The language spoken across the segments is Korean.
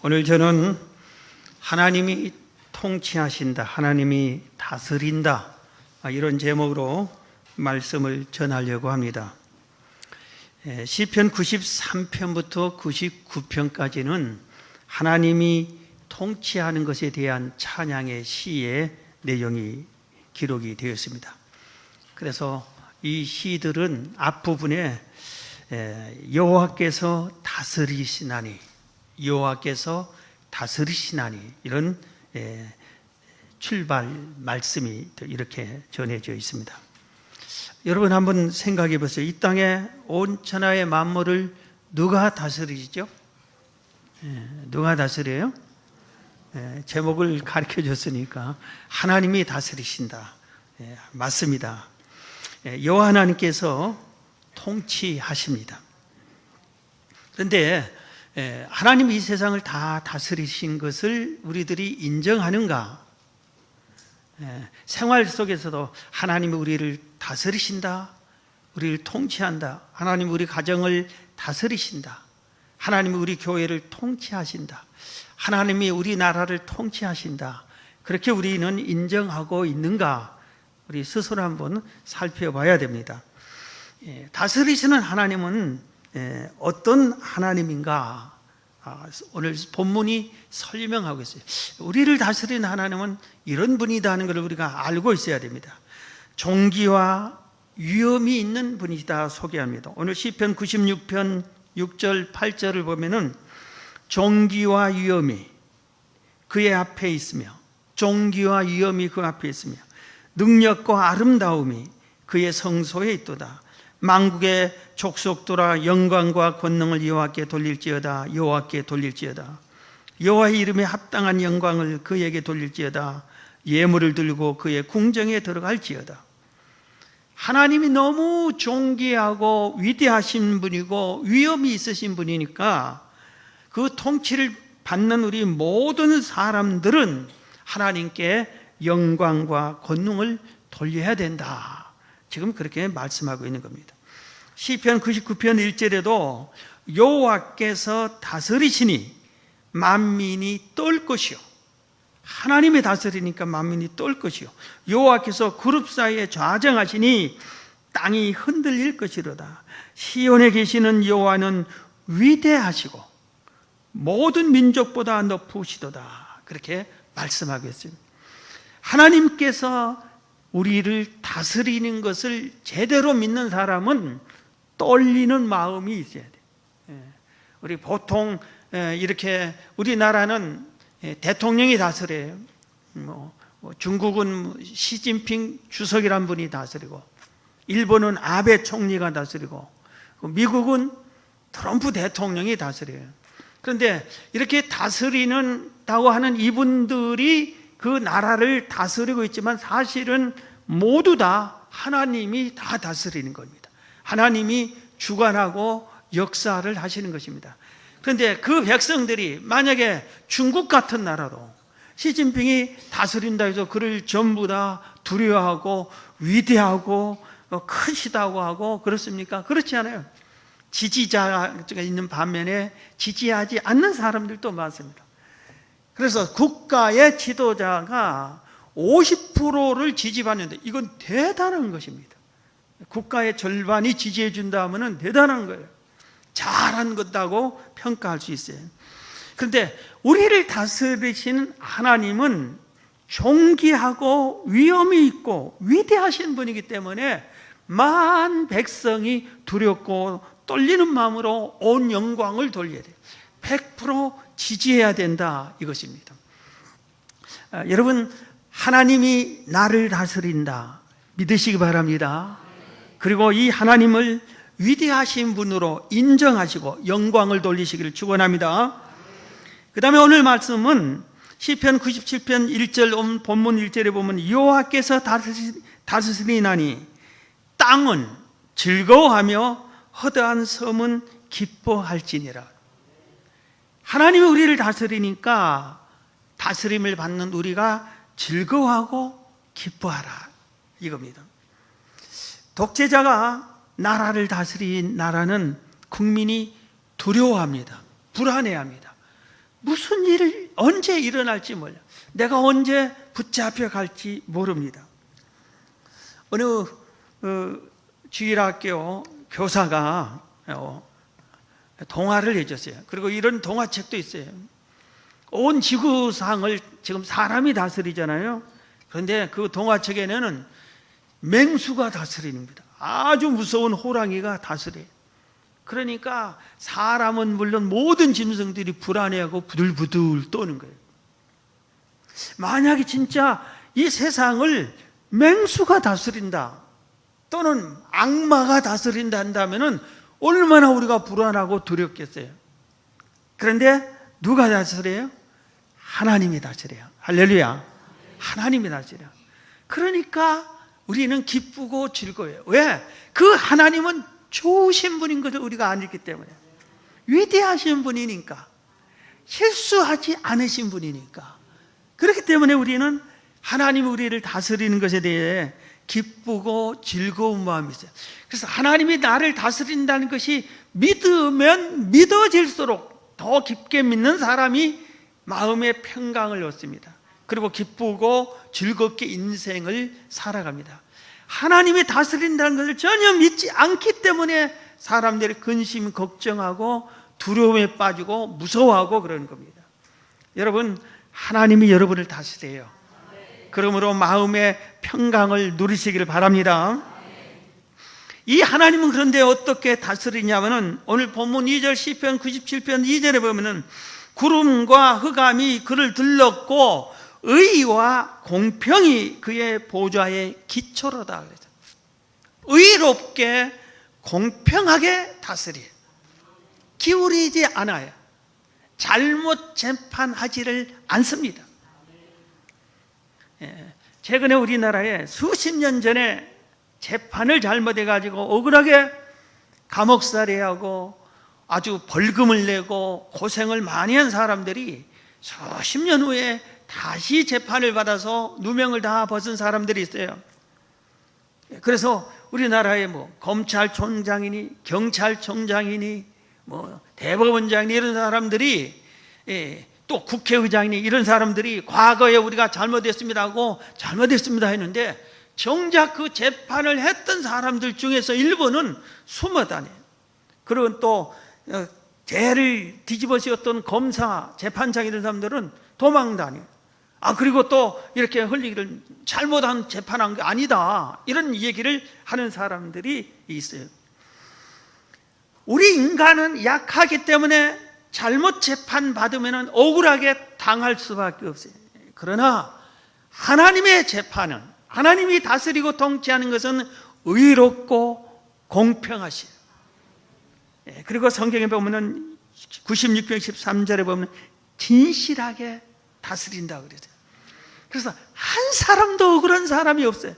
오늘 저는 하나님이 통치하신다, 하나님이 다스린다, 이런 제목으로 말씀을 전하려고 합니다. 시편 93편부터 99편까지는 하나님이 통치하는 것에 대한 찬양의 시의 내용이 기록이 되었습니다. 그래서 이 시들은 앞부분에 여호와께서 다스리시나니, 여호와께서 다스리시나니, 이런 출발 말씀이 이렇게 전해져 있습니다. 여러분 한번 생각해 보세요. 이 땅에 온 천하의 만물을 누가 다스리죠? 누가 다스려요? 제목을 가르쳐 줬으니까 하나님이 다스리신다. 맞습니다. 여호와 하나님께서 통치하십니다. 그런데 하나님이 이 세상을 다 다스리신 것을 우리들이 인정하는가? 생활 속에서도 하나님이 우리를 다스리신다, 우리를 통치한다, 하나님이 우리 가정을 다스리신다, 하나님이 우리 교회를 통치하신다, 하나님이 우리나라를 통치하신다, 그렇게 우리는 인정하고 있는가? 우리 스스로 한번 살펴봐야 됩니다. 다스리시는 하나님은 어떤 하나님인가? 오늘 본문이 설명하고 있어요. 우리를 다스리는 하나님은 이런 분이다 하는 것을 우리가 알고 있어야 됩니다. 존귀와 위엄이 있는 분이다 소개합니다. 오늘 시편 96편 6절 8절을 보면은 존귀와 위엄이 그의 앞에 있으며, 존귀와 위엄이 그 앞에 있으며, 능력과 아름다움이 그의 성소에 있도다. 만국의 족속들아 영광과 권능을 여호와께 돌릴지어다. 여호와께 돌릴지어다. 여호와의 이름에 합당한 영광을 그에게 돌릴지어다. 예물을 들고 그의 궁정에 들어갈지어다. 하나님이 너무 존귀하고 위대하신 분이고 위엄이 있으신 분이니까 그 통치를 받는 우리 모든 사람들은 하나님께 영광과 권능을 돌려야 된다. 지금 그렇게 말씀하고 있는 겁니다. 시편 99편 1절에도 여호와께서 다스리시니 만민이 떨 것이요, 하나님이 다스리니까 만민이 떨 것이요, 여호와께서 그룹 사이에 좌정하시니 땅이 흔들릴 것이로다. 시온에 계시는 여호와는 위대하시고 모든 민족보다 높으시도다. 그렇게 말씀하고 있습니다. 하나님께서 우리를 다스리는 것을 제대로 믿는 사람은 떨리는 마음이 있어야 돼요. 우리 보통 이렇게 우리나라는 대통령이 다스려요. 중국은 시진핑 주석이란 분이 다스리고, 일본은 아베 총리가 다스리고, 미국은 트럼프 대통령이 다스려요. 그런데 이렇게 다스리는다고 하는 이분들이 그 나라를 다스리고 있지만 사실은 모두 다 하나님이 다 다스리는 겁니다. 하나님이 주관하고 역사를 하시는 것입니다. 그런데 그 백성들이 만약에 중국 같은 나라도 시진핑이 다스린다 해서 그를 전부 다 두려워하고 위대하고 크시다고 하고 그렇습니까? 그렇지 않아요. 지지자가 있는 반면에 지지하지 않는 사람들도 많습니다. 그래서 국가의 지도자가 50%를 지지받는데 이건 대단한 것입니다. 국가의 절반이 지지해 준다면 대단한 거예요. 잘한 것다고 평가할 수 있어요. 그런데 우리를 다스리신 하나님은 존귀하고 위엄이 있고 위대하신 분이기 때문에 만 백성이 두렵고 떨리는 마음으로 온 영광을 돌려야 돼요. 100% 지지해야 된다, 이것입니다. 여러분, 하나님이 나를 다스린다 믿으시기 바랍니다. 그리고 이 하나님을 위대하신 분으로 인정하시고 영광을 돌리시기를 축원합니다. 그 다음에 오늘 말씀은 시편 97편 1절 본문 1절에 보면 여호와께서 다스리나니 땅은 즐거워하며 허다한 섬은 기뻐할지니라. 하나님이 우리를 다스리니까 다스림을 받는 우리가 즐거워하고 기뻐하라, 이겁니다. 독재자가 나라를 다스린 나라는 국민이 두려워합니다. 불안해합니다. 무슨 일이 언제 일어날지 몰라. 내가 언제 붙잡혀 갈지 모릅니다. 어느 주일학교 교사가 동화를 해줬어요. 그리고 이런 동화책도 있어요. 온 지구상을 지금 사람이 다스리잖아요. 그런데 그 동화책에는 맹수가 다스리는 겁니다. 아주 무서운 호랑이가 다스려요. 그러니까 사람은 물론 모든 짐승들이 불안해하고 부들부들 떠는 거예요. 만약에 진짜 이 세상을 맹수가 다스린다 또는 악마가 다스린다 한다면 얼마나 우리가 불안하고 두렵겠어요. 그런데 누가 다스려요? 하나님이 다스려요. 할렐루야. 하나님이 다스려요. 그러니까 우리는 기쁘고 즐거워요. 왜? 그 하나님은 좋으신 분인 것을 우리가 알기 때문에. 위대하신 분이니까. 실수하지 않으신 분이니까. 그렇기 때문에 우리는 하나님이 우리를 다스리는 것에 대해 기쁘고 즐거운 마음이 있어요. 그래서 하나님이 나를 다스린다는 것이 믿으면 믿어질수록 더 깊게 믿는 사람이 마음의 평강을 얻습니다. 그리고 기쁘고 즐겁게 인생을 살아갑니다. 하나님이 다스린다는 것을 전혀 믿지 않기 때문에 사람들이 근심, 걱정하고 두려움에 빠지고 무서워하고 그러는 겁니다. 여러분, 하나님이 여러분을 다스려요. 그러므로 마음의 평강을 누리시기를 바랍니다. 이 하나님은 그런데 어떻게 다스리냐면은 오늘 본문 2절 시편 97편 2절에 보면은 구름과 흑암이 그를 들렀고 의와 공평이 그의 보좌의 기초로다 그랬죠. 의롭게 공평하게 다스려. 기울이지 않아요. 잘못 재판하지를 않습니다. 최근에 우리나라에 수십 년 전에 재판을 잘못해가지고 억울하게 감옥살이하고 아주 벌금을 내고 고생을 많이 한 사람들이 수십 년 후에 다시 재판을 받아서 누명을 다 벗은 사람들이 있어요. 그래서 우리나라에 뭐 검찰총장이니 경찰총장이니 뭐 대법원장이니 이런 사람들이 또 국회의장이니 이런 사람들이 과거에 우리가 잘못했습니다 하고 잘못했습니다 했는데 정작 그 재판을 했던 사람들 중에서 일부는 숨어 다녀요. 그리고 또 죄를 뒤집어 씌웠던 검사, 재판장 이런 사람들은 도망 다녀요. 그리고 또 이렇게 흘리기를 잘못한 재판한 게 아니다 이런 얘기를 하는 사람들이 있어요. 우리 인간은 약하기 때문에 잘못 재판받으면 억울하게 당할 수밖에 없어요. 그러나 하나님의 재판은, 하나님이 다스리고 통치하는 것은 의롭고 공평하시요. 그리고 성경에 보면 96편 13절에 보면 진실하게 다스린다 그러죠. 그래서 한 사람도 억울한 사람이 없어요.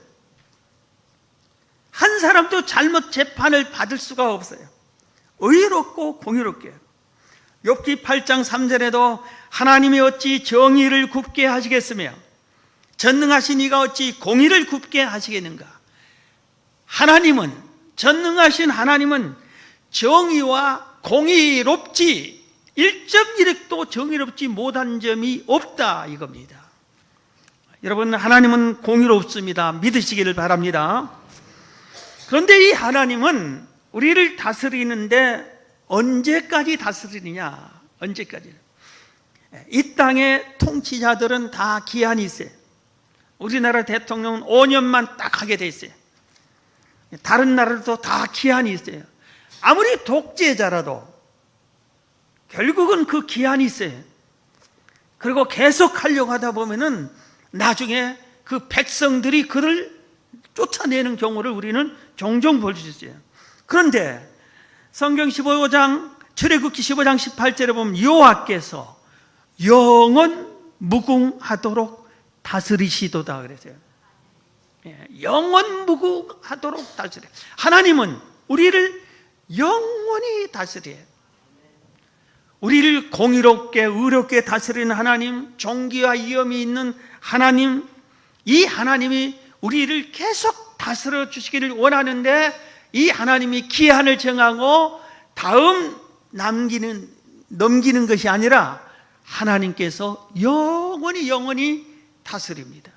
한 사람도 잘못 재판을 받을 수가 없어요. 의롭고 공의롭게. 욥기 8장 3절에도 하나님이 어찌 정의를 굽게 하시겠으며 전능하신 이가 어찌 공의를 굽게 하시겠는가. 하나님은, 전능하신 하나님은 정의와 공의롭지 1.1획도 정의롭지 못한 점이 없다 이겁니다. 여러분, 하나님은 공의롭습니다. 믿으시기를 바랍니다. 그런데 이 하나님은 우리를 다스리는데 언제까지 다스리느냐? 언제까지? 이 땅의 통치자들은 다 기한이 있어요. 우리나라 대통령은 5년만 딱 하게 돼 있어요. 다른 나라도 다 기한이 있어요. 아무리 독재자라도 결국은 그 기한이 있어요. 그리고 계속 하려고 하다 보면은 나중에 그 백성들이 그를 쫓아내는 경우를 우리는 종종 볼 수 있어요. 그런데 성경 15장 출애굽기 15장 18절에 보면 여호와께서 영원 무궁하도록 다스리시도다 그랬어요. 영원 무궁하도록 다스려. 하나님은 우리를 영원히 다스려요. 우리를 공의롭게 의롭게 다스리는 하나님, 종기와 이엄이 있는 하나님, 이 하나님이 우리를 계속 다스려 주시기를 원하는데 이 하나님이 기한을 정하고 다음 넘기는 것이 아니라 하나님께서 영원히 다스립니다.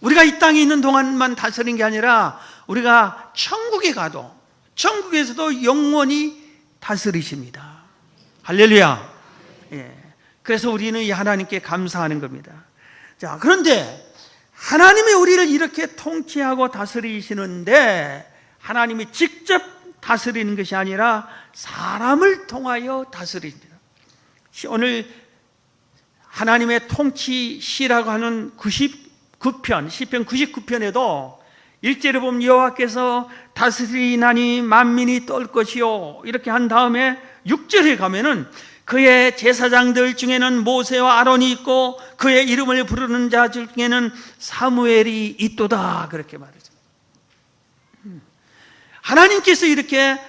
우리가 이 땅에 있는 동안만 다스리는 게 아니라 우리가 천국에 가도 천국에서도 영원히 다스리십니다. 할렐루야. 예. 그래서 우리는 이 하나님께 감사하는 겁니다. 자, 그런데 하나님이 우리를 이렇게 통치하고 다스리시는데 하나님이 직접 다스리는 것이 아니라 사람을 통하여 다스립니다. 오늘 하나님의 통치시라고 하는 99편, 시편 99편에도 1절에 보면 여호와께서 다스리나니 만민이 떨 것이요 이렇게 한 다음에 6절에 가면은 그의 제사장들 중에는 모세와 아론이 있고 그의 이름을 부르는 자 중에는 사무엘이 있도다 그렇게 말했습니다. 하나님께서 이렇게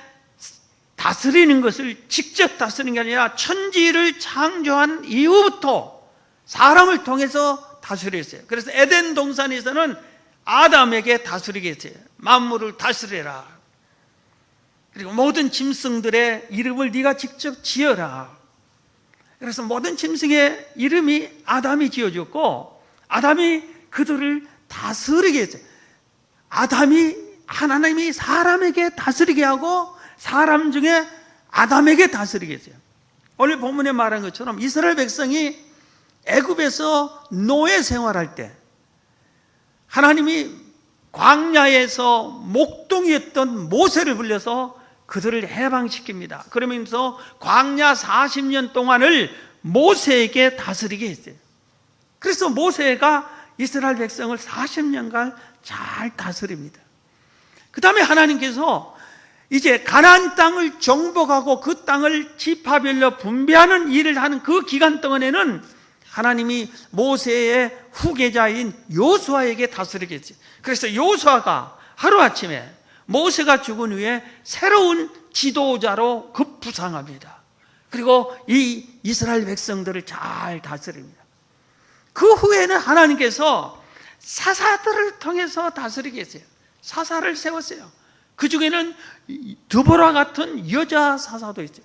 다스리는 것을 직접 다스리는 게 아니라 천지를 창조한 이후부터 사람을 통해서 다스렸어요. 그래서 에덴 동산에서는 아담에게 다스리게 했어요. 만물을 다스려라. 그리고 모든 짐승들의 이름을 네가 직접 지어라. 그래서 모든 짐승의 이름이 아담이 지어줬고 아담이 그들을 다스리게 했어요. 하나님이 사람에게 다스리게 하고 사람 중에 아담에게 다스리게 했어요. 오늘 본문에 말한 것처럼 이스라엘 백성이 애굽에서 노예 생활할 때 하나님이 광야에서 목동이었던 모세를 불려서 그들을 해방시킵니다. 그러면서 광야 40년 동안을 모세에게 다스리게 했어요. 그래서 모세가 이스라엘 백성을 40년간 잘 다스립니다. 그 다음에 하나님께서 이제 가나안 땅을 정복하고 그 땅을 지파별로 분배하는 일을 하는 그 기간 동안에는 하나님이 모세의 후계자인 요수아에게 다스리게 했어요. 그래서 요수아가 하루아침에 모세가 죽은 후에 새로운 지도자로 급부상합니다. 그리고 이 이스라엘 백성들을 잘 다스립니다. 그 후에는 하나님께서 사사들을 통해서 다스리게 했어요. 사사를 세웠어요. 그 중에는 드보라 같은 여자 사사도 있어요.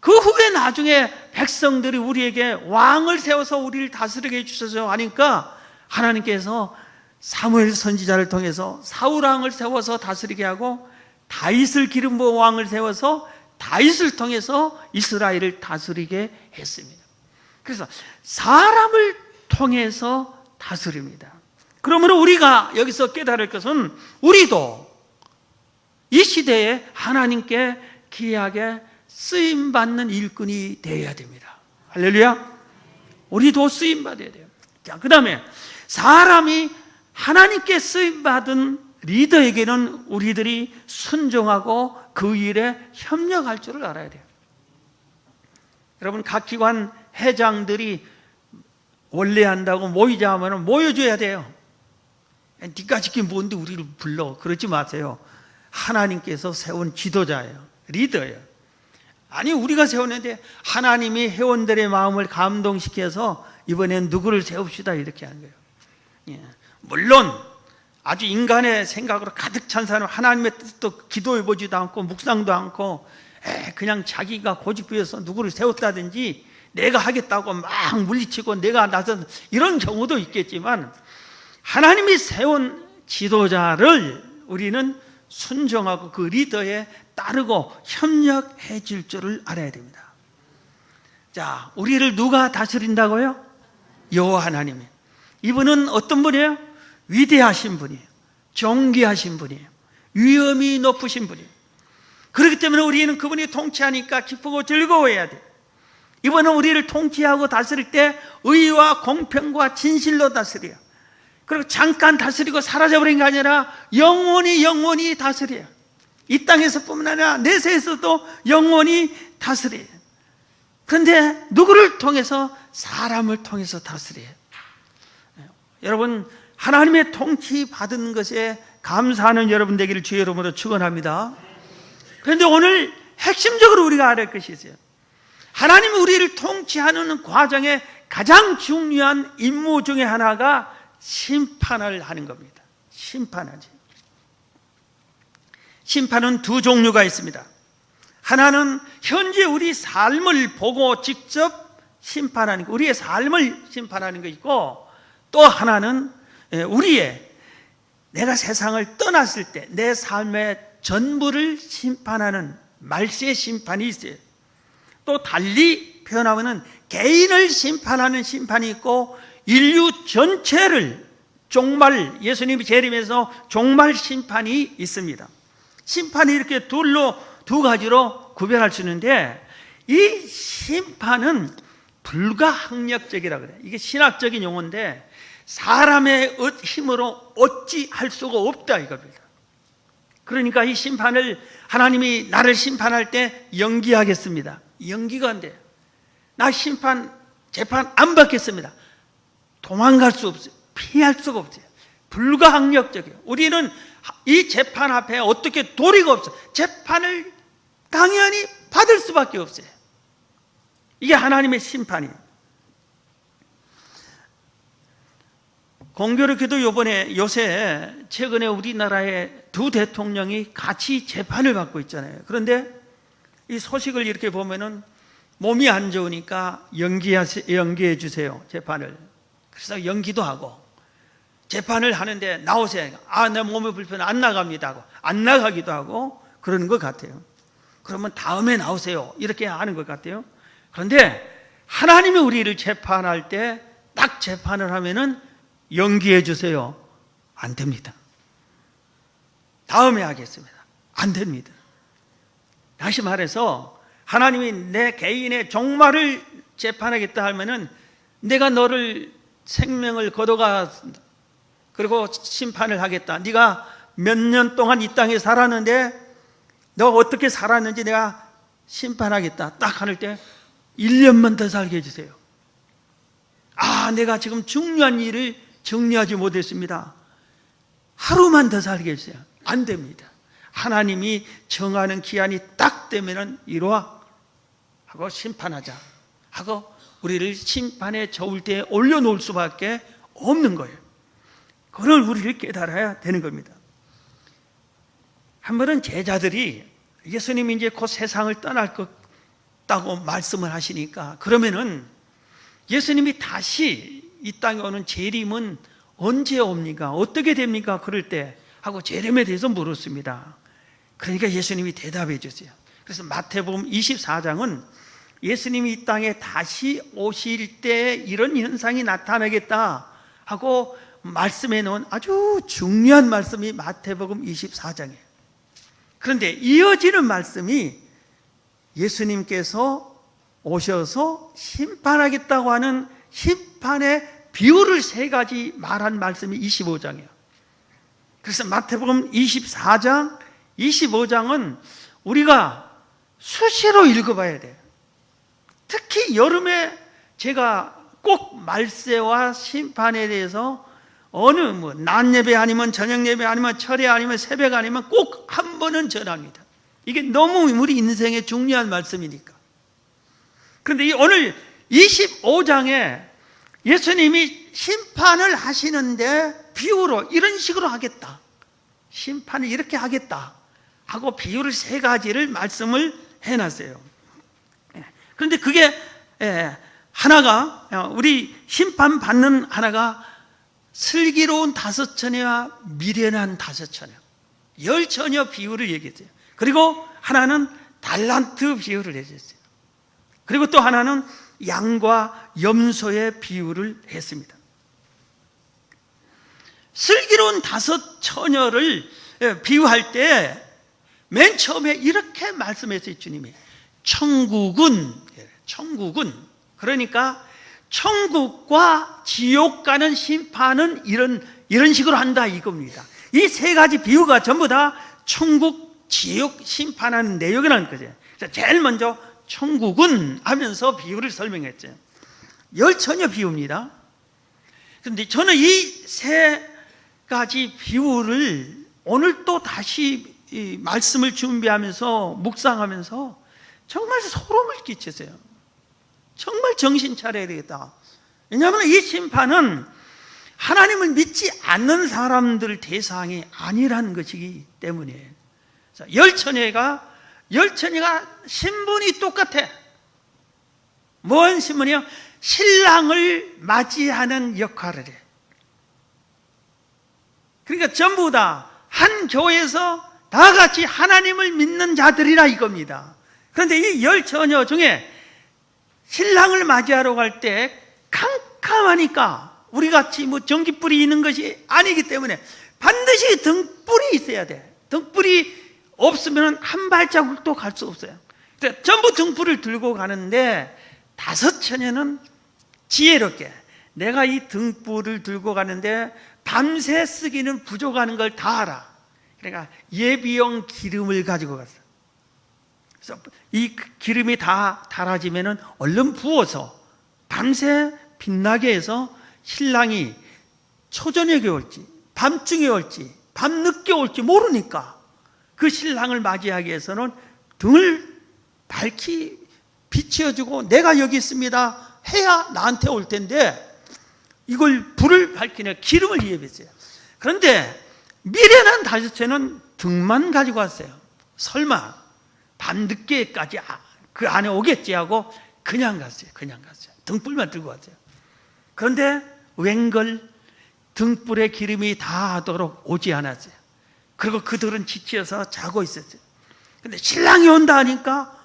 그 후에 나중에 백성들이 우리에게 왕을 세워서 우리를 다스리게 해주셔서 하니까 하나님께서 사무엘 선지자를 통해서 사울 왕을 세워서 다스리게 하고 다윗을 기름 부은 왕을 세워서 다윗을 통해서 이스라엘을 다스리게 했습니다. 그래서 사람을 통해서 다스립니다. 그러므로 우리가 여기서 깨달을 것은 우리도 이 시대에 하나님께 귀하게 쓰임받는 일꾼이 되어야 됩니다. 할렐루야. 우리도 쓰임받아야 돼요. 자, 그 다음에 사람이 하나님께 쓰임받은 리더에게는 우리들이 순종하고 그 일에 협력할 줄을 알아야 돼요. 여러분, 각 기관 회장들이 원래 한다고 모이자 하면 모여줘야 돼요. 네가 지킨 뭔데 우리를 불러. 그러지 마세요. 하나님께서 세운 지도자예요. 리더예요. 아니, 우리가 세웠는데 하나님이 회원들의 마음을 감동시켜서 이번엔 누구를 세웁시다 이렇게 하는 거예요. 예. 물론 아주 인간의 생각으로 가득 찬 사람은 하나님의 뜻도 기도해보지도 않고 묵상도 않고 그냥 자기가 고집부려서 누구를 세웠다든지 내가 하겠다고 막 물리치고 내가 나서 이런 경우도 있겠지만 하나님이 세운 지도자를 우리는 순종하고 그 리더에 따르고 협력해 줄 줄을 알아야 됩니다. 자, 우리를 누가 다스린다고요? 여호와 하나님이. 이분은 어떤 분이에요? 위대하신 분이에요. 존귀하신 분이에요. 위엄이 높으신 분이에요. 그렇기 때문에 우리는 그분이 통치하니까 기쁘고 즐거워해야 돼요. 이분은 우리를 통치하고 다스릴 때 의와 공평과 진실로 다스려요. 그리고 잠깐 다스리고 사라져버린 게 아니라 영원히 다스려요. 이 땅에서뿐만 아니라 내세에서도 영원히 다스려요. 그런데 누구를 통해서? 사람을 통해서 다스려요. 여러분, 하나님의 통치 받은 것에 감사하는 여러분 되기를 주의 이름으로 축원합니다. 그런데 오늘 핵심적으로 우리가 알아야 할 것이 있어요. 하나님이 우리를 통치하는 과정에 가장 중요한 임무 중에 하나가 심판을 하는 겁니다. 심판하지. 심판은 두 종류가 있습니다. 하나는 현재 우리 삶을 보고 직접 심판하는 거, 우리의 삶을 심판하는 거 있고, 또 하나는 우리의, 내가 세상을 떠났을 때 내 삶의 전부를 심판하는 말세의 심판이 있어요. 또 달리 표현하면 개인을 심판하는 심판이 있고, 인류 전체를 종말, 예수님이 재림해서 종말 심판이 있습니다. 심판이 이렇게 두 가지로 구별할 수 있는데, 이 심판은 불가항력적이라고 그래요. 이게 신학적인 용어인데, 사람의 힘으로 어찌 할 수가 없다 이겁니다. 그러니까 이 심판을, 하나님이 나를 심판할 때 연기하겠습니다. 연기가 안 돼요. 나 재판 안 받겠습니다. 도망갈 수 없어요. 피할 수가 없어요. 불가항력적이에요. 우리는 이 재판 앞에 어떻게 도리가 없어요. 재판을 당연히 받을 수밖에 없어요. 이게 하나님의 심판이에요. 공교롭게도 요새 최근에 우리나라의 두 대통령이 같이 재판을 받고 있잖아요. 그런데 이 소식을 이렇게 보면은 몸이 안 좋으니까 연기해 주세요, 재판을. 그래서 연기도 하고, 재판을 하는데 나오세요. 내 몸이 불편해, 안 나갑니다 하고, 안 나가기도 하고 그러는 것 같아요. 그러면 다음에 나오세요, 이렇게 하는 것 같아요. 그런데 하나님이 우리를 재판할 때 딱 재판을 하면은 연기해 주세요, 안 됩니다. 다음에 하겠습니다, 안 됩니다. 다시 말해서 하나님이 내 개인의 종말을 재판하겠다 하면은, 내가 너를 생명을 거둬가 그리고 심판을 하겠다. 네가 몇 년 동안 이 땅에 살았는데 너 어떻게 살았는지 내가 심판하겠다. 딱 하는 때 1년만 더 살게 해주세요. 내가 지금 중요한 일을 정리하지 못했습니다. 하루만 더 살게 해주세요. 안 됩니다. 하나님이 정하는 기한이 딱 되면은 이리와 하고 심판하자 하고 우리를 심판에 저울 때 올려놓을 수밖에 없는 거예요. 그걸 우리를 깨달아야 되는 겁니다. 한 번은 제자들이 예수님이 이제 곧 세상을 떠날 것다고 말씀을 하시니까, 그러면은 예수님이 다시 이 땅에 오는 재림은 언제 옵니까? 어떻게 됩니까? 그럴 때 하고 재림에 대해서 물었습니다. 그러니까 예수님이 대답해 주세요. 그래서 마태복음 24장은 예수님이 이 땅에 다시 오실 때 이런 현상이 나타나겠다 하고 말씀해 놓은 아주 중요한 말씀이 마태복음 24장이에요. 그런데 이어지는 말씀이 예수님께서 오셔서 심판하겠다고 하는 심판의 비유를 3가지 말한 말씀이 25장이에요. 그래서 마태복음 24장, 25장은 우리가 수시로 읽어봐야 돼요. 특히 여름에 제가 꼭 말세와 심판에 대해서 낮 예배 아니면 저녁 예배 아니면 철회 아니면 새벽 아니면 꼭 한 번은 전합니다. 이게 너무 우리 인생에 중요한 말씀이니까. 그런데 오늘 25장에 예수님이 심판을 하시는데 비유로 이런 식으로 하겠다, 심판을 이렇게 하겠다 하고 비유를 3가지를 말씀을 해놨어요. 그런데 그게 하나가, 우리 심판받는 하나가 슬기로운 5처녀와 미련한 5처녀, 10처녀 비유를 얘기했어요. 그리고 하나는 달란트 비유를 해줬어요. 그리고 또 하나는 양과 염소의 비유를 했습니다. 슬기로운 5처녀를 비유할 때 맨 처음에 이렇게 말씀했어요. 주님이 천국은, 그러니까 천국과 지옥 가는 심판은 이런 식으로 한다 이겁니다. 이 3가지 비유가 전부 다 천국, 지옥 심판하는 내용이라는 거죠. 제일 먼저 천국은 하면서 비유를 설명했죠. 10처녀 비유입니다. 그런데 저는 이 3가지 비유를 오늘 또 다시 이 말씀을 준비하면서 묵상하면서 정말 소름을 끼쳤어요. 정말 정신 차려야 되겠다. 왜냐하면 이 심판은 하나님을 믿지 않는 사람들 대상이 아니라는 것이기 때문에. 10처녀가 신분이 똑같아. 무엇이면요, 신랑을 맞이하는 역할을 해. 그러니까 전부 다 한 교회에서 다 같이 하나님을 믿는 자들이라 이겁니다. 그런데 이 10처녀 중에 신랑을 맞이하러 갈 때 캄캄하니까 우리 같이 뭐 전기불이 있는 것이 아니기 때문에 반드시 등불이 있어야 돼. 등불이 없으면 한 발자국도 갈 수 없어요. 전부 등불을 들고 가는데 5처녀는 지혜롭게 내가 이 등불을 들고 가는데 밤새 쓰기는 부족한 걸 다 알아. 그러니까 예비용 기름을 가지고 갔어. 그래서 이 기름이 다 달아지면은 얼른 부어서 밤새 빛나게 해서 신랑이 초저녁에 올지 밤중에 올지 밤늦게 올지 모르니까 그 신랑을 맞이하기 위해서는 등을 밝히 비추어주고 내가 여기 있습니다 해야 나한테 올 텐데 이걸 불을 밝히는 기름을 예비했어요. 그런데 미련한 5처는 등만 가지고 왔어요. 설마 밤늦게까지 그 안에 오겠지 하고 그냥 갔어요. 등불만 들고 왔어요. 그런데 웬걸 등불에 기름이 닿도록 오지 않았어요. 그리고 그들은 지쳐서 자고 있었어요. 근데 신랑이 온다 하니까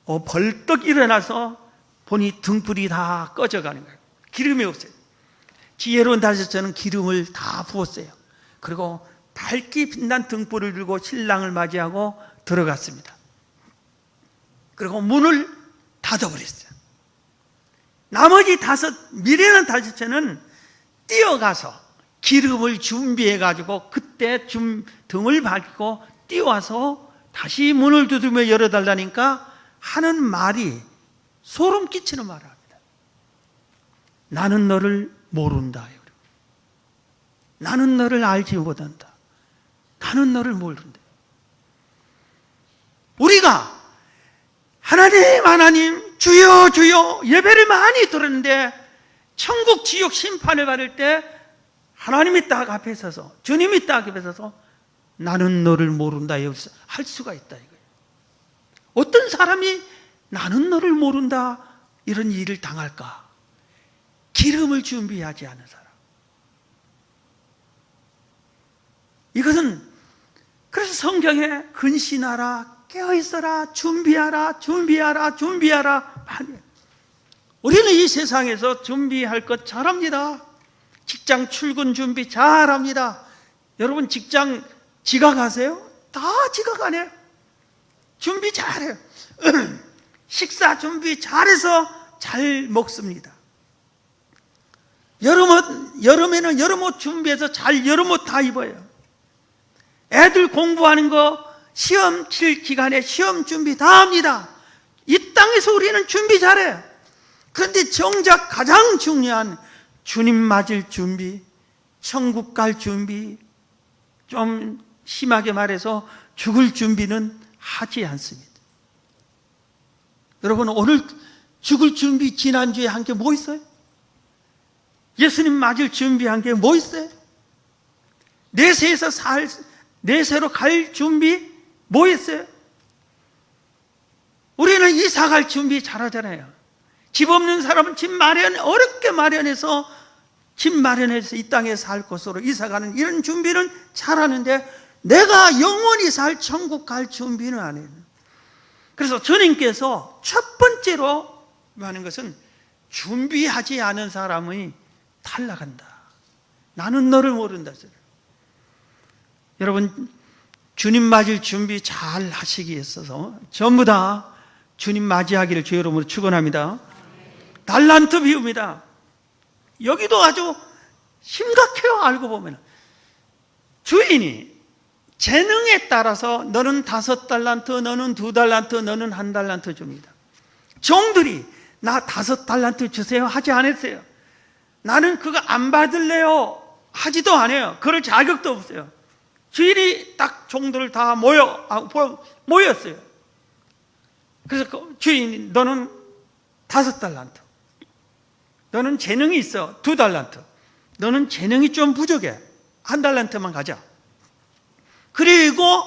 벌떡 일어나서 보니 등불이 다 꺼져가는 거예요. 기름이 없어요. 지혜로운 5처는 기름을 다 부었어요. 그리고 밝게 빛난 등불을 들고 신랑을 맞이하고 들어갔습니다. 그리고 문을 닫아버렸어요. 나머지 미련한 5처는 뛰어가서 기름을 준비해가지고 그때 등을 밝히고 뛰어와서 다시 문을 두드리며 열어달라니까 하는 말이 소름 끼치는 말을 합니다. 나는 너를 모른다. 나는 너를 알지 못한다. 나는 너를 모른다. 우리가 하나님 주여 주여 예배를 많이 들었는데 천국 지옥 심판을 받을 때 하나님이 딱 앞에 서서 주님이 딱 앞에 서서 나는 너를 모른다 할 수가 있다 이거예요. 어떤 사람이 나는 너를 모른다 이런 일을 당할까? 기름을 준비하지 않은 사람. 이것은 그래서 성경에 근신하라, 깨어있어라, 준비하라 많이 해요. 우리는 이 세상에서 준비할 것 잘합니다. 직장 출근 준비 잘합니다. 여러분 직장 지각하세요? 다 지각 안 해요. 준비 잘해요. 식사 준비 잘해서 잘 먹습니다. 여름에는 여름옷 준비해서 여름옷 다 입어요. 애들 공부하는 거 시험 칠 기간에 시험 준비 다 합니다. 이 땅에서 우리는 준비 잘해요. 그런데 정작 가장 중요한 주님 맞을 준비, 천국 갈 준비, 좀 심하게 말해서 죽을 준비는 하지 않습니다. 여러분 오늘 죽을 준비 지난주에 한 게 뭐 있어요? 예수님 맞을 준비한 게 뭐 있어요? 내세로 갈 준비 뭐 있어요? 우리는 이사 갈 준비 잘하잖아요. 집 없는 사람은 어렵게 마련해서 집 마련해서 이 땅에 살 곳으로 이사 가는 이런 준비는 잘하는데 내가 영원히 살 천국 갈 준비는 안 해요. 그래서 주님께서 첫 번째로 하는 것은 준비하지 않은 사람이 탈락한다. 나는 너를 모른다. 여러분 주님 맞을 준비 잘 하시기 위해서 전부 다 주님 맞이하기를 주의 이름으로 축원합니다. 달란트 비유입니다. 여기도 아주 심각해요. 알고 보면 주인이 재능에 따라서 너는 5달란트, 너는 2달란트, 너는 1달란트 줍니다. 종들이 나 5달란트 주세요 하지 않았어요. 나는 그거 안 받을래요 하지도 않아요. 그럴 자격도 없어요. 주인이 딱 종들을 다 모였어요. 그래서 주인이 너는 5달란트, 너는 재능이 있어 2달란트, 너는 재능이 좀 부족해 1달란트만 가자. 그리고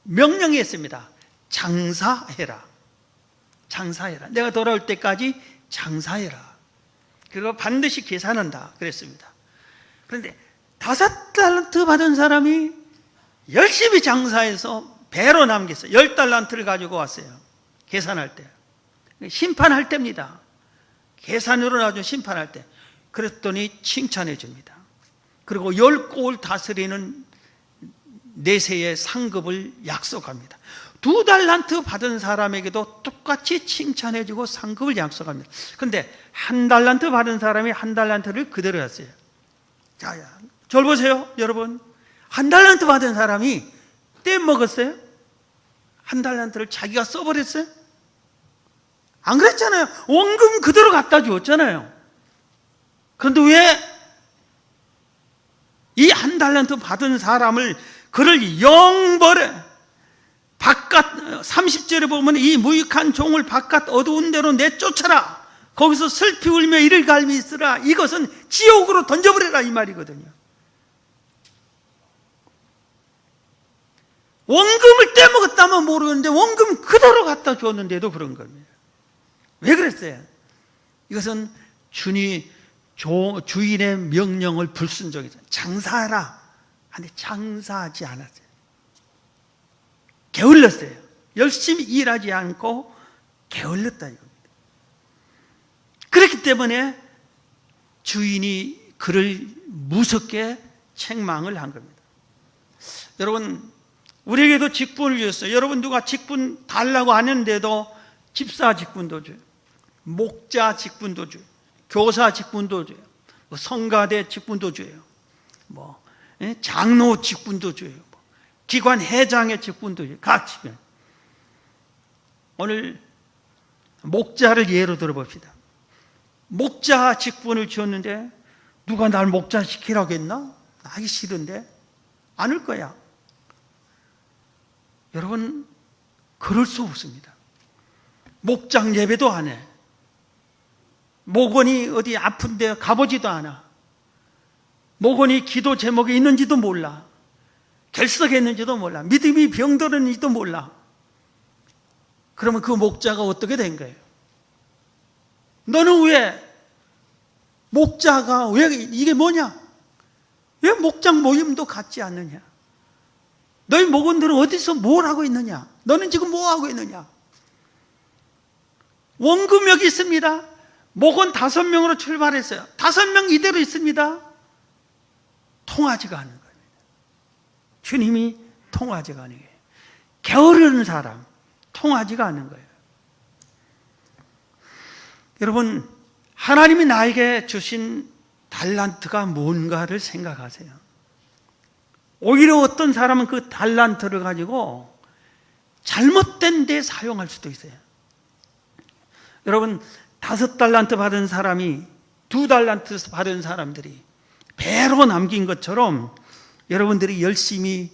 명령했습니다. 장사해라. 장사해라. 내가 돌아올 때까지 장사해라. 그리고 반드시 계산한다 그랬습니다. 그런데 5달란트 받은 사람이 열심히 장사해서 배로 남겼어요. 10달란트를 가지고 왔어요. 계산할 때. 심판할 때입니다. 계산으로 나중에 심판할 때. 그랬더니 칭찬해 줍니다. 그리고 10골 다스리는 내세의 상급을 약속합니다. 2달란트 받은 사람에게도 똑같이 칭찬해 주고 상급을 약속합니다. 그런데 1달란트 받은 사람이 1달란트를 그대로 했어요. 자, 저를 보세요, 여러분. 1달란트 받은 사람이 떼먹었어요? 1달란트를 자기가 써버렸어요? 안 그랬잖아요. 원금 그대로 갖다 주었잖아요. 그런데 왜 이 1달란트 받은 사람을 그를 영벌에 바깥 30절에 보면 이 무익한 종을 바깥 어두운 데로 내쫓아라. 거기서 슬피 울며 이를 갈미 있으라. 이것은 지옥으로 던져버려라 이 말이거든요. 원금을 떼먹었다면 모르는데 원금 그대로 갖다 줬는데도 그런 겁니다. 왜 그랬어요? 이것은 주인의 명령을 불순종해서 장사하라 하는데 장사하지 않았어요. 게을렀어요. 열심히 일하지 않고 게을렀다 이겁니다. 그렇기 때문에 주인이 그를 무섭게 책망을 한 겁니다. 여러분, 우리에게도 직분을 주셨어요. 여러분, 누가 직분 달라고 하는데도 집사 직분도 줘요. 목자 직분도 줘요. 교사 직분도 줘요. 성가대 직분도 줘요. 장로 직분도 줘요. 기관 회장의 직분도 줘요. 같이. 오늘 목자를 예로 들어봅시다. 목자 직분을 주었는데 누가 날 목자 시키라고 했나? 하기 싫은데 안 할 거야. 여러분, 그럴 수 없습니다. 목장 예배도 안 해. 목원이 어디 아픈데 가보지도 않아. 목원이 기도 제목이 있는지도 몰라. 결석했는지도 몰라. 믿음이 병들었는지도 몰라. 그러면 그 목자가 어떻게 된 거예요? 너는 왜 목자가 왜 이게 뭐냐? 왜 목장 모임도 갖지 않느냐? 너희 목원들은 어디서 뭘 하고 있느냐? 너는 지금 뭐 하고 있느냐? 원금 여기 있습니다. 목원 5명으로 출발했어요. 5명 이대로 있습니다. 통하지가 않는 거예요. 주님이 통하지가 않는 거예요. 게으르는 사람 통하지가 않는 거예요. 여러분, 하나님이 나에게 주신 달란트가 뭔가를 생각하세요. 오히려 어떤 사람은 그 달란트를 가지고 잘못된 데 사용할 수도 있어요. 여러분, 5달란트 받은 사람이 2달란트 받은 사람들이 배로 남긴 것처럼 여러분들이 열심히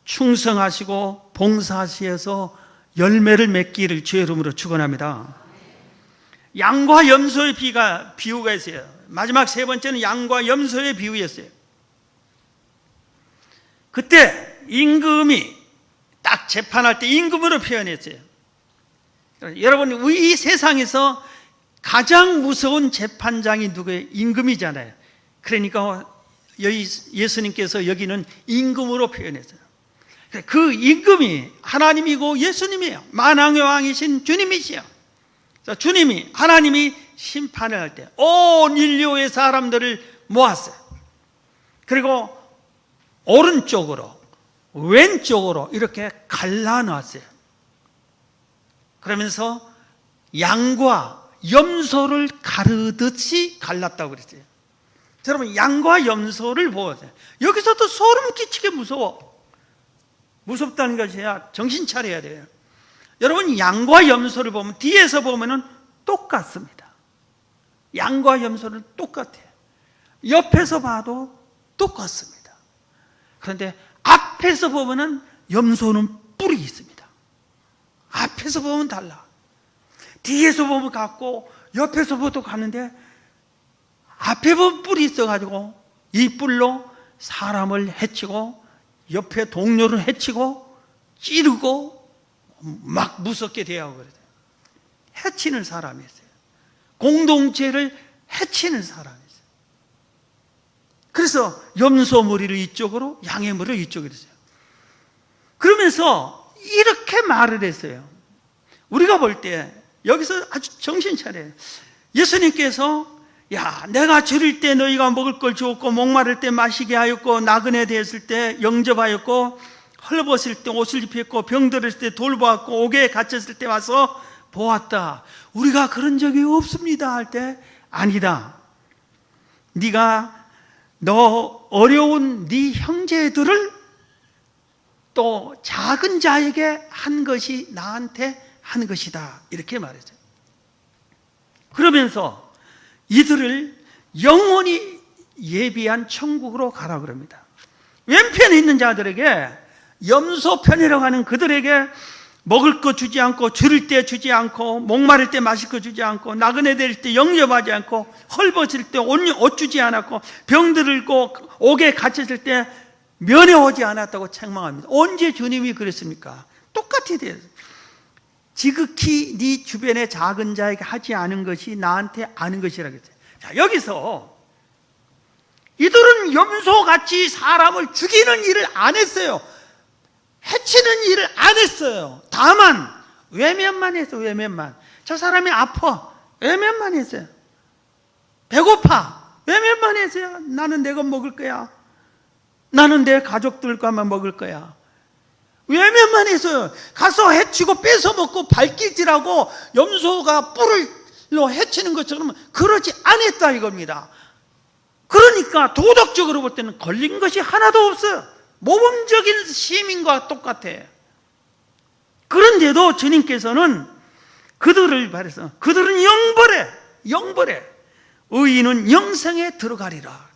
충성하시고 봉사하시어서 열매를 맺기를 주의 이름으로 축원합니다. 양과 염소의 비유가 있어요. 마지막 3번째는 양과 염소의 비유였어요. 그때 임금이 딱 재판할 때 임금으로 표현했어요. 여러분, 이 세상에서 가장 무서운 재판장이 누구예요? 임금이잖아요. 그러니까 예수님께서 여기는 임금으로 표현했어요. 그 임금이 하나님이고 예수님이에요. 만왕의 왕이신 주님이시요. 주님이, 하나님이 심판을 할 때 온 인류의 사람들을 모았어요. 그리고 오른쪽으로 왼쪽으로 이렇게 갈라놨어요. 그러면서 양과 염소를 가르듯이 갈랐다고 그랬어요. 여러분, 양과 염소를 보세요. 여기서도 소름 끼치게 무서워. 무섭다는 것이야 정신 차려야 돼요. 여러분, 양과 염소를 보면 뒤에서 보면은 똑같습니다. 양과 염소는 똑같아요. 옆에서 봐도 똑같습니다. 그런데 앞에서 보면은 염소는 뿔이 있습니다. 앞에서 보면 달라. 뒤에서 보면 같고 옆에서 보도 같는데 앞에 보면 뿔이 있어가지고 이 뿔로 사람을 해치고 옆에 동료를 해치고 찌르고 막 무섭게 대하고 그래요. 해치는 사람이었어요. 공동체를 해치는 사람이었어요. 그래서 염소 무리를 이쪽으로, 양의 무리를 이쪽으로 했어요. 그러면서 이렇게 말을 했어요. 우리가 볼 때 여기서 아주 정신 차려요. 예수님께서 야, 내가 줄일 때 너희가 먹을 걸 주었고, 목마를 때 마시게 하였고, 나그네 되었을 때 영접하였고, 헐벗을 때 옷을 입혔고, 병들었을 때 돌보았고, 옥에 갇혔을 때 와서 보았다. 우리가 그런 적이 없습니다 할 때, 아니다. 네가 너 어려운 네 형제들을 또 작은 자에게 한 것이 나한테 한 것이다, 이렇게 말했어요. 그러면서 이들을 영원히 예비한 천국으로 가라 그럽니다. 왼편에 있는 자들에게, 염소편이라고 하는 그들에게 먹을 거 주지 않고, 줄일 때 주지 않고, 목마를 때 마실 거 주지 않고, 나그네 될 때 영접하지 않고, 헐벗을 때 옷 주지 않았고, 병들고 옥에 갇혔을 때 면회오지 않았다고 책망합니다. 언제 주님이 그랬습니까? 똑같이 돼요. 지극히 네 주변의 작은 자에게 하지 않은 것이 나한테 아는 것이라고 했어요. 자, 여기서 이들은 염소같이 사람을 죽이는 일을 안 했어요. 해치는 일을 안 했어요. 다만 외면만 했어요. 외면만. 저 사람이 아파, 외면만 했어요. 배고파, 외면만 했어요. 나는 내 것 먹을 거야. 나는 내 가족들과만 먹을 거야. 외면만 했어요. 가서 해치고 뺏어 먹고 발길질하고 염소가 뿔로 해치는 것처럼 그러지 않았다 이겁니다. 그러니까 도덕적으로 볼 때는 걸린 것이 하나도 없어요. 모범적인 시민과 똑같아. 그런데도 주님께서는 그들을 말해서 그들은 영벌에 의인은 영생에 들어가리라.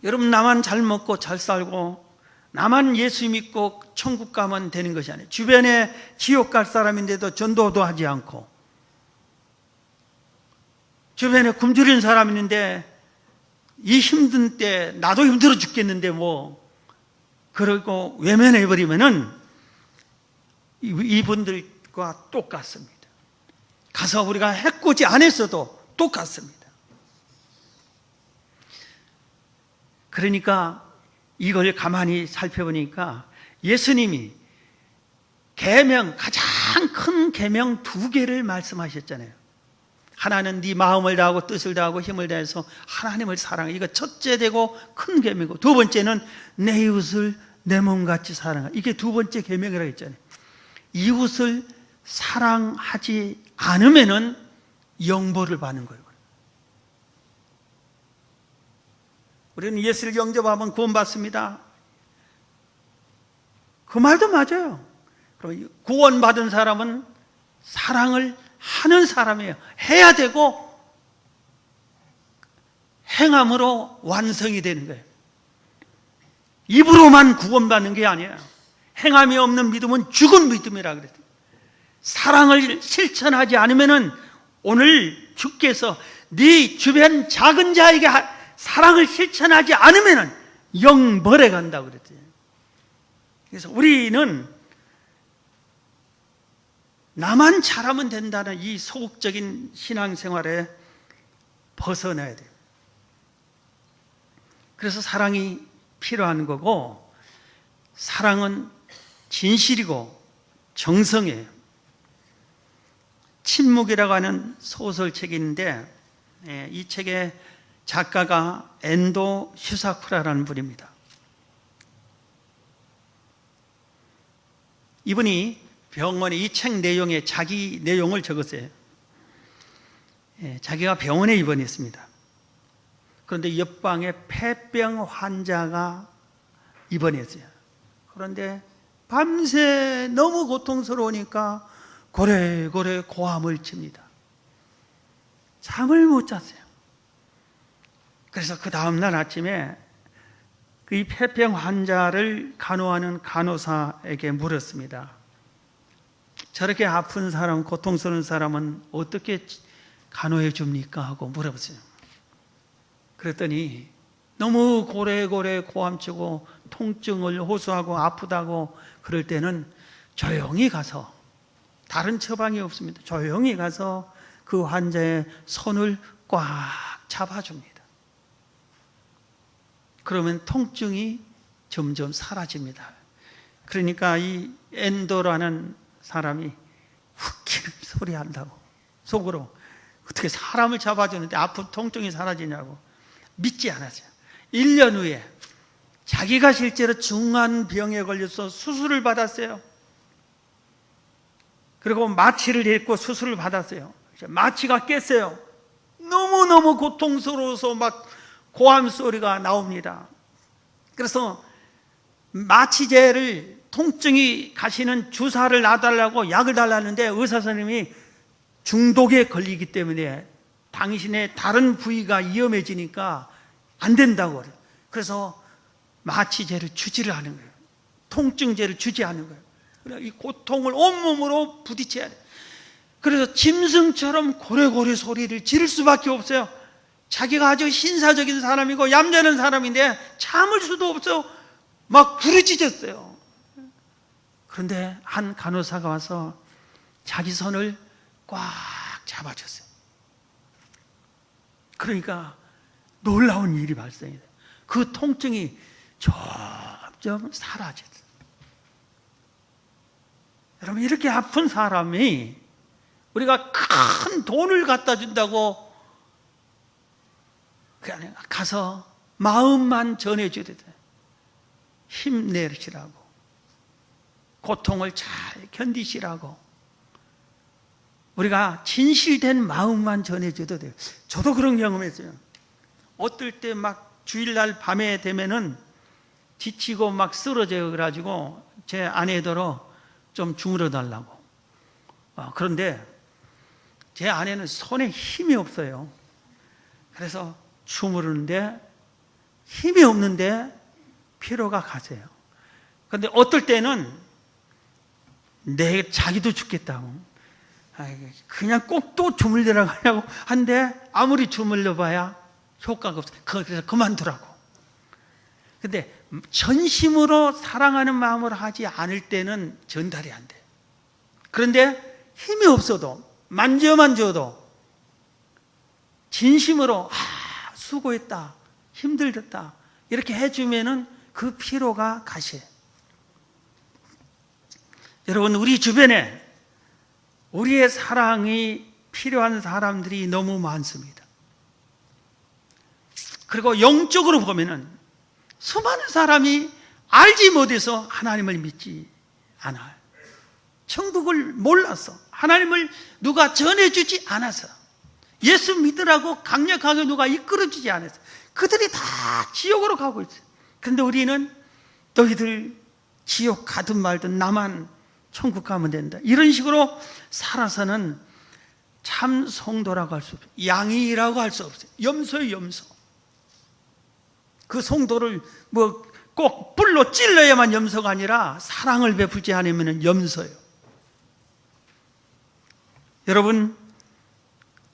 여러분, 나만 잘 먹고 잘 살고 나만 예수 믿고 천국 가면 되는 것이 아니에요. 주변에 지옥 갈 사람인데도 전도도 하지 않고, 주변에 굶주린 사람 있는데 이 힘든 때 나도 힘들어 죽겠는데 그러고 외면해버리면은 이분들과 똑같습니다. 가서 우리가 해코지 안 했어도 똑같습니다. 그러니까 이걸 가만히 살펴보니까 예수님이 계명, 가장 큰 계명 2개를 말씀하셨잖아요. 하나는 네 마음을 다하고 뜻을 다하고 힘을 다해서 하나님을 사랑해. 이거 첫째 되고 큰 계명이고, 두 번째는 내 이웃을 내 몸같이 사랑해. 이게 두 번째 계명이라고 했잖아요. 이웃을 사랑하지 않으면은 영벌을 받는 거예요. 우리는 예수를 영접하면 구원받습니다. 그 말도 맞아요. 그럼 구원받은 사람은 사랑을 하는 사람이에요. 해야 되고 행함으로 완성이 되는 거예요. 입으로만 구원받는 게 아니에요. 행함이 없는 믿음은 죽은 믿음이라 그랬어요. 사랑을 실천하지 않으면은 오늘 주께서 네 주변 작은 자에게 사랑을 실천하지 않으면은 영벌에 간다고 그랬어요. 그래서 우리는 나만 잘하면 된다는 이 소극적인 신앙생활에 벗어나야 돼요. 그래서 사랑이 필요한 거고, 사랑은 진실이고 정성이에요. 침묵이라고 하는 소설책이 있는데, 이 책의 작가가 엔도 슈사쿠라라는 분입니다. 이분이 병원에 이 책 내용에 자기 내용을 적었어요. 자기가 병원에 입원했습니다. 그런데 옆방에 폐병 환자가 입원했어요. 그런데 밤새 너무 고통스러우니까 고래고래 고함을 칩니다. 잠을 못 잤어요. 그래서 그 다음날 아침에 이 폐병 환자를 간호하는 간호사에게 물었습니다. 저렇게 아픈 사람, 고통스러운 사람은 어떻게 간호해 줍니까? 하고 물어봤어요. 그랬더니 너무 고래고래 고함치고 통증을 호소하고 아프다고 그럴 때는 조용히 가서, 다른 처방이 없습니다. 조용히 가서 그 환자의 손을 꽉 잡아줍니다. 그러면 통증이 점점 사라집니다. 그러니까 이 엔도라는 사람이 훅 소리 한다고, 속으로 어떻게 사람을 잡아주는데 아픈 통증이 사라지냐고 믿지 않았어요. 1년 후에 자기가 실제로 중한 병에 걸려서 수술을 받았어요. 그리고 마취를 했고 수술을 받았어요. 마취가 깼어요. 너무너무 고통스러워서 막 고함 소리가 나옵니다. 그래서 마취제를, 통증이 가시는 주사를 놔달라고 약을 달라는데 의사 선생님이 중독에 걸리기 때문에 당신의 다른 부위가 위험해지니까 안 된다고 그래요. 그래서 마취제를 주지를 않은 거예요. 통증제를 주지 않은 거예요. 이 고통을 온몸으로 부딪혀야 돼요. 그래서 짐승처럼 고래고래 소리를 지를 수밖에 없어요. 자기가 아주 신사적인 사람이고 얌전한 사람인데 참을 수도 없어요. 막 부르짖었어요. 그런데 한 간호사가 와서 자기 손을 꽉 잡아줬어요. 그러니까 놀라운 일이 발생해요. 그 통증이 점점 사라졌어요. 여러분, 이렇게 아픈 사람이 우리가 큰 돈을 갖다 준다고 그냥 가서 마음만 전해줘도 돼. 힘내시라고, 고통을 잘 견디시라고, 우리가 진실된 마음만 전해줘도 돼요. 저도 그런 경험했어요. 어떨 때 막 주일날 밤에 되면은 지치고 막 쓰러져요. 그래가지고 제 아내더러 좀 주물러 달라고. 그런데 제 아내는 손에 힘이 없어요. 그래서 주무르는데 힘이 없는데 피로가 가세요. 그런데 어떨 때는 자기도 죽겠다고, 그냥 꼭 또 주물러라 가냐고 한데 아무리 주물러 봐야 효과가 없어요. 그래서 그만두라고. 근데 전심으로 사랑하는 마음으로 하지 않을 때는 전달이 안 돼요. 그런데 힘이 없어도, 만져만 줘도 진심으로 수고했다, 힘들었다 이렇게 해주면은 그 피로가 가셔요. 여러분, 우리 주변에 우리의 사랑이 필요한 사람들이 너무 많습니다. 그리고 영적으로 보면은 수많은 사람이 알지 못해서 하나님을 믿지 않아요. 천국을 몰라서, 하나님을 누가 전해주지 않아서, 예수 믿으라고 강력하게 누가 이끌어주지 않아서 그들이 다 지옥으로 가고 있어요. 그런데 우리는 너희들 지옥 가든 말든 나만 천국 가면 된다, 이런 식으로 살아서는 참 성도라고 할 수 없어요. 양이라고 할 수 없어요. 염소예요, 염소. 그 성도를 꼭 불로 찔러야만 염소가 아니라 사랑을 베풀지 않으면 염소예요. 여러분,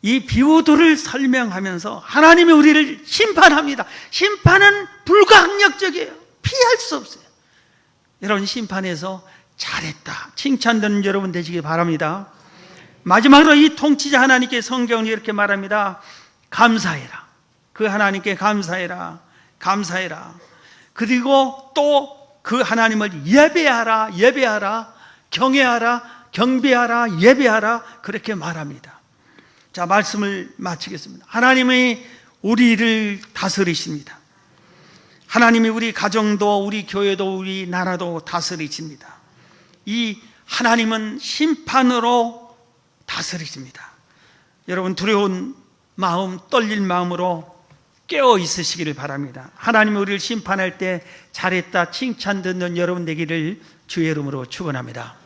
이 비유들을 설명하면서 하나님이 우리를 심판합니다. 심판은 불가항력적이에요. 피할 수 없어요. 여러분, 심판에서 잘했다 칭찬되는 여러분 되시기 바랍니다. 마지막으로 이 통치자 하나님께 성경은 이렇게 말합니다. 감사해라. 그 하나님께 감사해라. 감사해라. 그리고 또 그 하나님을 예배하라. 예배하라. 경외하라. 경배하라. 예배하라. 그렇게 말합니다. 자, 말씀을 마치겠습니다. 하나님이 우리를 다스리십니다. 하나님이 우리 가정도, 우리 교회도, 우리 나라도 다스리십니다. 이 하나님은 심판으로 다스리십니다. 여러분, 두려운 마음, 떨릴 마음으로 깨어 있으시기를 바랍니다. 하나님이 우리를 심판할 때 잘했다 칭찬 듣는 여러분 되기를 주의 이름으로 축원합니다.